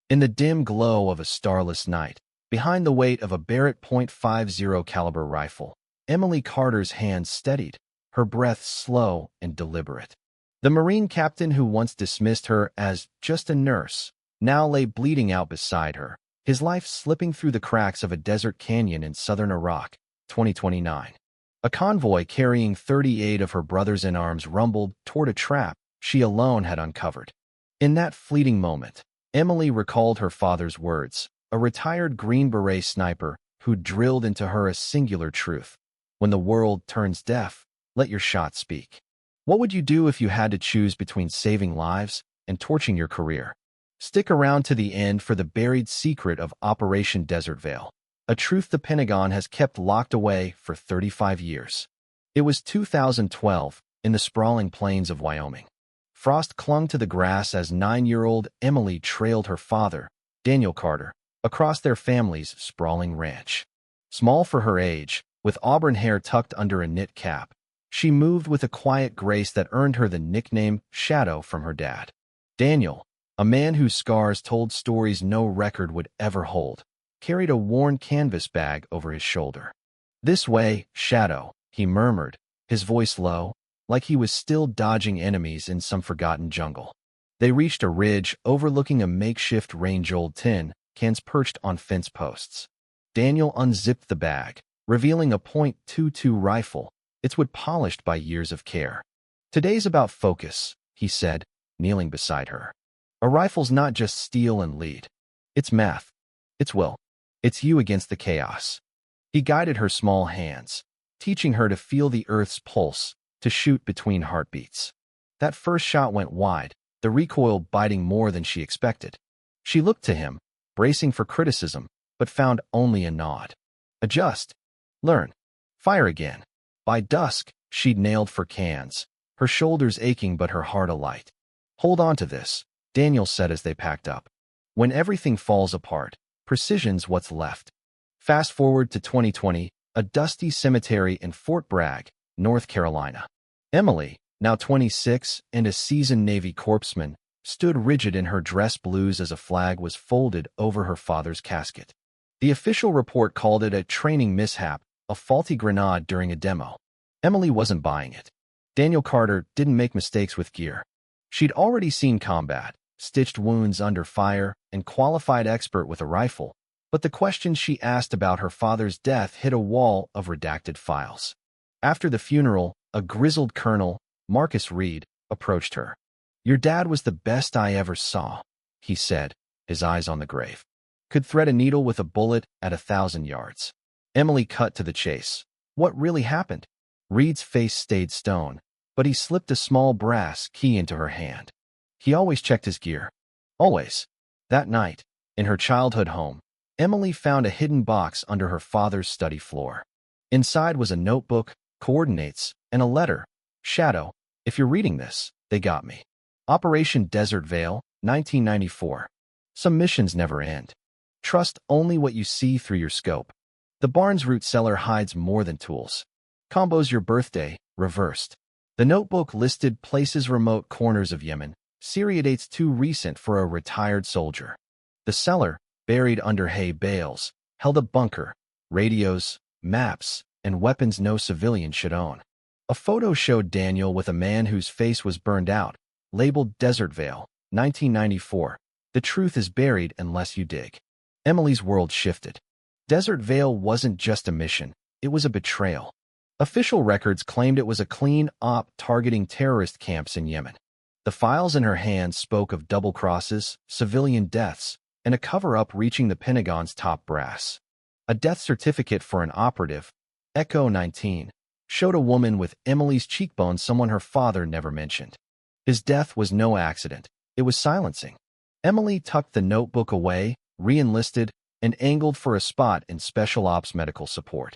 In the dim glow of a starless night, behind the weight of a Barrett .50 caliber rifle, Emily Carter's hands steadied, her breath slow and deliberate. The Marine captain who once dismissed her as just a nurse now lay bleeding out beside her, his life slipping through the cracks of a desert canyon in southern Iraq, 2029. A convoy carrying 38 of her brothers in arms rumbled toward a trap she alone had uncovered. In that fleeting moment, Emily recalled her father's words, a retired Green Beret sniper who drilled into her a singular truth. When the world turns deaf, let your shot speak. What would you do if you had to choose between saving lives and torching your career? Stick around to the end for the buried secret of Operation Desert Veil, a truth the Pentagon has kept locked away for 35 years. It was 2012, in the sprawling plains of Wyoming. Frost clung to the grass as 9-year-old Emily trailed her father, Daniel Carter, across their family's sprawling ranch. Small for her age, with auburn hair tucked under a knit cap, she moved with a quiet grace that earned her the nickname Shadow from her dad. Daniel, a man whose scars told stories no record would ever hold, carried a worn canvas bag over his shoulder. "This way, Shadow," he murmured, his voice low, like he was still dodging enemies in some forgotten jungle. They reached a ridge overlooking a makeshift range-old tin cans perched on fence posts. Daniel unzipped the bag, revealing a .22 rifle, its wood polished by years of care. "Today's about focus," he said, kneeling beside her. "A rifle's not just steel and lead. It's math. It's will. It's you against the chaos." He guided her small hands, teaching her to feel the earth's pulse, to shoot between heartbeats. That first shot went wide, the recoil biting more than she expected. She looked to him, bracing for criticism, but found only a nod. "Adjust. Learn. Fire again." By dusk, she'd nailed for cans, her shoulders aching but her heart alight. "Hold on to this," Daniel said as they packed up. "When everything falls apart, precision's what's left." Fast forward to 2020, a dusty cemetery in Fort Bragg, North Carolina. Emily, now 26 and a seasoned Navy corpsman, stood rigid in her dress blues as a flag was folded over her father's casket. The official report called it a training mishap, a faulty grenade during a demo. Emily wasn't buying it. Daniel Carter didn't make mistakes with gear. She'd already seen combat, stitched wounds under fire, and qualified expert with a rifle, but the questions she asked about her father's death hit a wall of redacted files. After the funeral, a grizzled colonel, Marcus Reed, approached her. "Your dad was the best I ever saw," he said, his eyes on the grave. "Could thread a needle with a bullet at 1,000 yards. Emily cut to the chase. "What really happened?" Reed's face stayed stone, but he slipped a small brass key into her hand. He always checked his gear. Always. That night, in her childhood home, Emily found a hidden box under her father's study floor. Inside was a notebook, coordinates, and a letter. "Shadow, if you're reading this, they got me. Operation Desert Veil, 1994. Some missions never end. Trust only what you see through your scope. The Barnes root cellar hides more than tools. Combos your birthday, reversed." The notebook listed places remote corners of Yemen, Syria dates too recent for a retired soldier. The cellar, buried under hay bales, held a bunker, radios, maps, and weapons no civilian should own. A photo showed Daniel with a man whose face was burned out, labeled Desert Veil, 1994. The truth is buried unless you dig. Emily's world shifted. Desert Veil wasn't just a mission, it was a betrayal. Official records claimed it was a clean op targeting terrorist camps in Yemen. The files in her hands spoke of double crosses, civilian deaths, and a cover-up reaching the Pentagon's top brass. A death certificate for an operative, Echo 19, showed a woman with Emily's cheekbones, someone her father never mentioned. His death was no accident, it was silencing. Emily tucked the notebook away, re-enlisted, and angled for a spot in Special Ops medical support.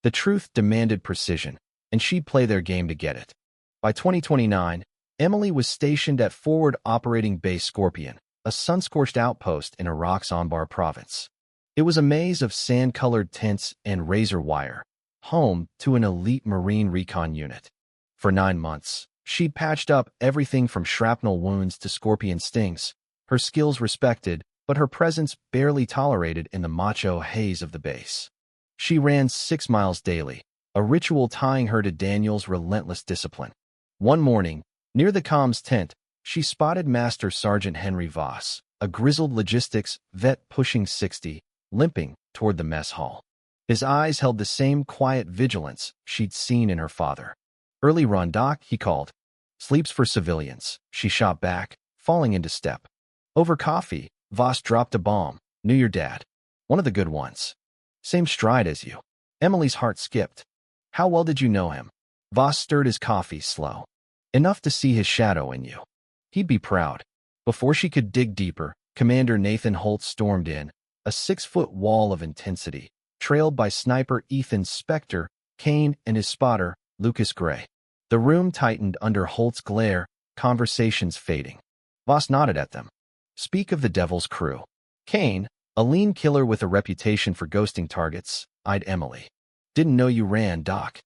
The truth demanded precision, and she'd play their game to get it. By 2029, Emily was stationed at Forward Operating Base Scorpion, a sun-scorched outpost in Iraq's Anbar province. It was a maze of sand-colored tents and razor wire, home to an elite Marine recon unit. For 9 months, she'd patched up everything from shrapnel wounds to scorpion stings, her skills respected, but her presence barely tolerated in the macho haze of the base. She ran 6 miles daily, a ritual tying her to Daniel's relentless discipline. One morning, near the comms tent, she spotted Master Sergeant Henry Voss, a grizzled logistics vet pushing 60, limping toward the mess hall. His eyes held the same quiet vigilance she'd seen in her father. "Early run, Doc," he called. "Sleeps for civilians," she shot back, falling into step. "Over coffee," Voss dropped a bomb. "Knew your dad. One of the good ones. Same stride as you." Emily's heart skipped. "How well did you know him?" Voss stirred his coffee slow. "Enough to see his shadow in you. He'd be proud." Before she could dig deeper, Commander Nathan Holt stormed in, a 6-foot wall of intensity, trailed by sniper Ethan Spector, Kane, and his spotter, Lucas Gray. The room tightened under Holt's glare, conversations fading. Voss nodded at them. "Speak of the Devil's crew." Kane, a lean killer with a reputation for ghosting targets, eyed Emily. "Didn't know you ran, Doc."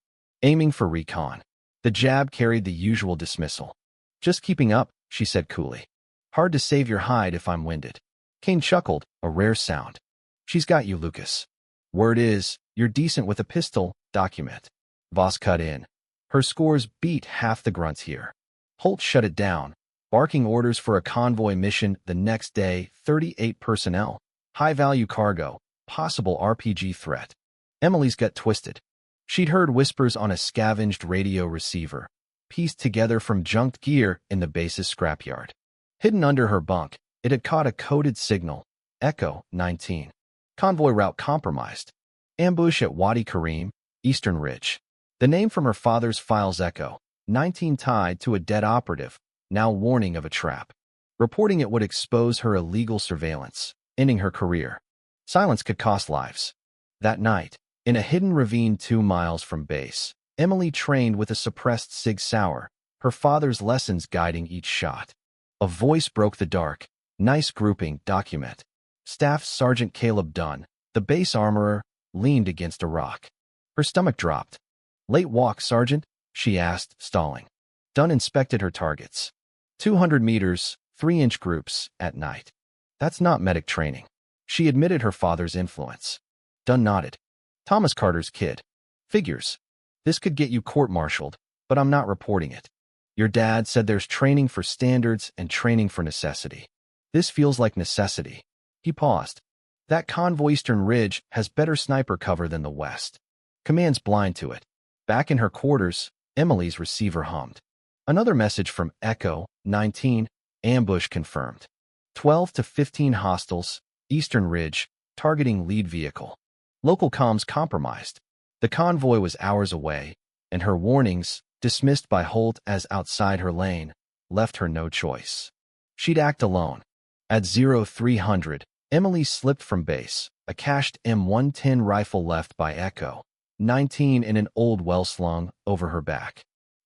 "Aiming for recon." The jab carried the usual dismissal. "Just keeping up," she said coolly. "Hard to save your hide if I'm winded." Kane chuckled, a rare sound. "She's got you, Lucas. Word is, you're decent with a pistol, document." Voss cut in. "Her scores beat half the grunts here." Holt shut it down, barking orders for a convoy mission the next day, 38 personnel, high-value cargo, possible RPG threat. Emily's gut twisted. She'd heard whispers on a scavenged radio receiver, pieced together from junked gear in the base's scrapyard. Hidden under her bunk, it had caught a coded signal, Echo 19. Convoy route compromised. Ambush at Wadi Karim, Eastern Ridge. The name from her father's files, Echo 19, tied to a dead operative, now warning of a trap. Reporting it would expose her illegal surveillance, ending her career. Silence could cost lives. That night, in a hidden ravine 2 miles from base, Emily trained with a suppressed Sig Sauer, her father's lessons guiding each shot. A voice broke the dark. "Nice grouping, document." Staff Sergeant Caleb Dunn, the base armorer, leaned against a rock. Her stomach dropped. "Late walk, Sergeant?" she asked, stalling. Dunn inspected her targets. 200 meters, 3-inch groups, at night. "That's not medic training." She admitted her father's influence. Dunn nodded. "Thomas Carter's kid. Figures. This could get you court-martialed, but I'm not reporting it. Your dad said there's training for standards and training for necessity. This feels like necessity." He paused. "That convoy Eastern Ridge has better sniper cover than the West. Command's blind to it." Back in her quarters, Emily's receiver hummed. Another message from Echo 19, ambush confirmed. 12 to 15 hostiles, Eastern Ridge, targeting lead vehicle. Local comms compromised. The convoy was hours away, and her warnings, dismissed by Holt as outside her lane, left her no choice. She'd act alone. At 0300, Emily slipped from base, a cached M110 rifle left by Echo 19 in an old well slung over her back.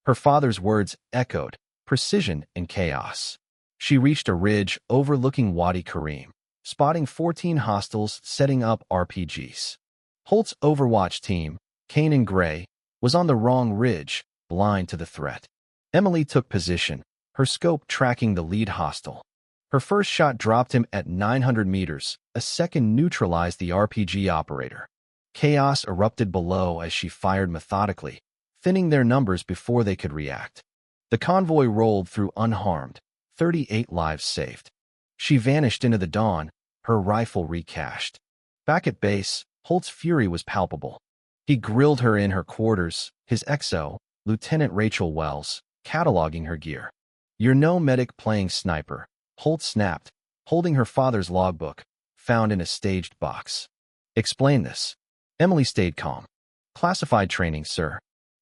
Her father's words echoed, precision and chaos. She reached a ridge overlooking Wadi Karim, spotting 14 hostiles setting up RPGs. Holt's Overwatch team, Kane and Gray, was on the wrong ridge, blind to the threat. Emily took position, her scope tracking the lead hostile. Her first shot dropped him at 900 meters, a second neutralized the RPG operator. Chaos erupted below as she fired methodically, thinning their numbers before they could react. The convoy rolled through unharmed, 38 lives saved. She vanished into the dawn, her rifle recached. Back at base, Holt's fury was palpable. He grilled her in her quarters, his XO, Lieutenant Rachel Wells, cataloging her gear. "You're no medic playing sniper," Holt snapped, holding her father's logbook, found in a staged box. "Explain this." Emily stayed calm. "Classified training, sir.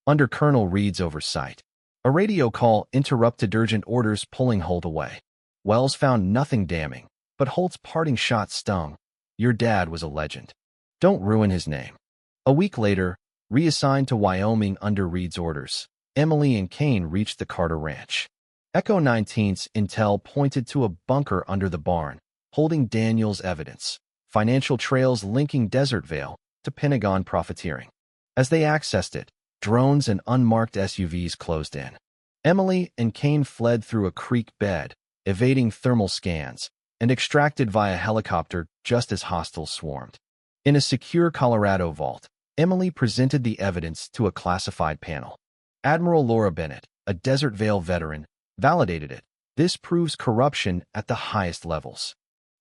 Under Colonel Reed's oversight." A radio call interrupted urgent orders, pulling Holt away. Wells found nothing damning, but Holt's parting shot stung. "Your dad was a legend. Don't ruin his name." A week later, reassigned to Wyoming under Reed's orders, Emily and Kane reached the Carter Ranch. Echo 19's intel pointed to a bunker under the barn, holding Daniel's evidence, financial trails linking Desert Vale to Pentagon profiteering. As they accessed it, drones and unmarked SUVs closed in. Emily and Kane fled through a creek bed, evading thermal scans, and extracted via helicopter just as hostiles swarmed. In a secure Colorado vault, Emily presented the evidence to a classified panel. Admiral Laura Bennett, a Desert Vale veteran, validated it. This proves corruption at the highest levels.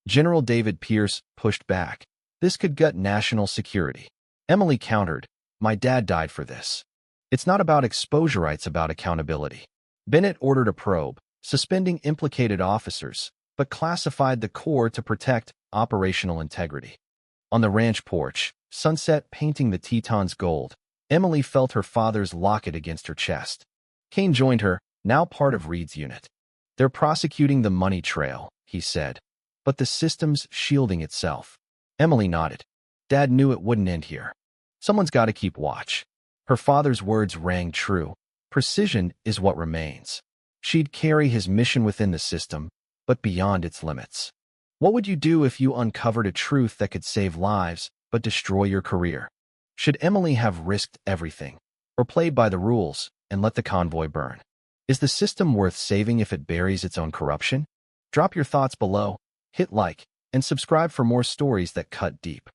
General David Pierce pushed back. This could gut national security. Emily countered, "My dad died for this. It's not about exposure, it's about accountability." Bennett ordered a probe, suspending implicated officers, but classified the Corps to protect operational integrity. On the ranch porch, sunset painting the Tetons gold, Emily felt her father's locket against her chest. Kane joined her, now part of Reed's unit. "They're prosecuting the money trail," he said, "but the system's shielding itself." Emily nodded. Dad knew it wouldn't end here. Someone's got to keep watch. Her father's words rang true. Precision is what remains. She'd carry his mission within the system, but beyond its limits. What would you do if you uncovered a truth that could save lives but destroy your career? Should Emily have risked everything, or played by the rules and let the convoy burn? Is the system worth saving if it buries its own corruption? Drop your thoughts below, hit like, and subscribe for more stories that cut deep.